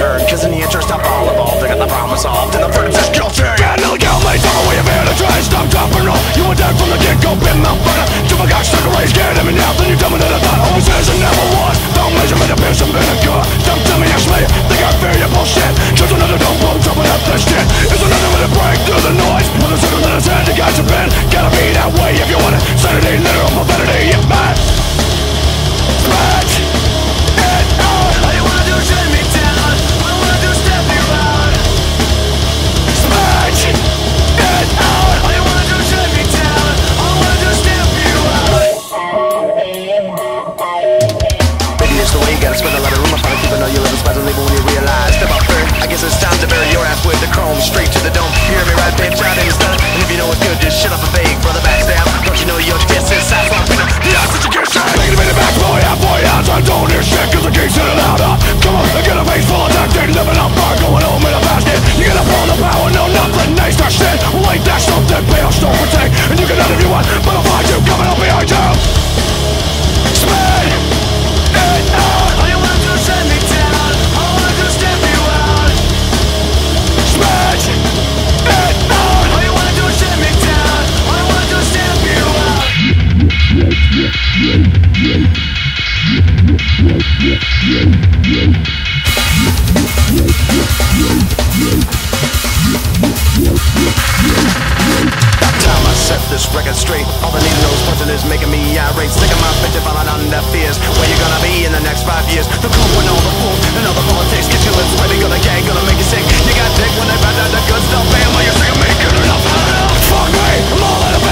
turn, cause in the interest of all involved, I got the problem solved, and the verdict is guilty. Bad little girl, mate, tell me where you've been and try and stop dropping off. You were dead from the get-go, been motherfucker. To my cock, stuck away, scared of me now. Then you tell me that I thought always is and never was. Don't measure me to be some vinegar. Don't tell me ask me, think I fear your bullshit. Just another dumb bone jumping up this shit. It's another way to break through the noise. With a circle that has had, you got your pen. Gotta be that way if you want it. Sanity, literal profanity, yeah, man. Smash it out. All you wanna do is shut me down. All you wanna do is step me around. Smash it out. All you wanna do is shut me down. All you wanna do is step you out. Maybe it's the way you gotta spend a lot of room upon it, even though you live in spots and leave when you realize. Step out first, I guess it's time to bury your ass with the chrome straight to the dome. You hear me right, bitch? Out and it's done. And if you know it's good, just shut up and beg, brother, backstab. Don't you know you're just inside for a Yeah, since you can't say. Taking a minute back, boy, I'm I don't hear shit, cause I can't sit it out. Come on, I get a face full of duct tape, living up bar, going home in a basket. You get up on the power, no, nothing nice, that shit. Well, ain't that something, bills don't protect. And you can none if you want, but I'll find you coming up behind you. Spin it out. All you wanna do is shut me down. All you wanna do is step you out. Spin it out. All you wanna do is shut me down. All you wanna do is step you out. Time I set this record straight. All the need to know is person is making me irate. Sick of my bitch falling on deaf ears. Where you gonna be in the next 5 years? The cool when all the fools and all the politics get your lips ready, gonna gag, gonna make you sick. You got dick when they find out the good stuff. Bam, while you're sick of me, good enough. Fuck me, I'm all out of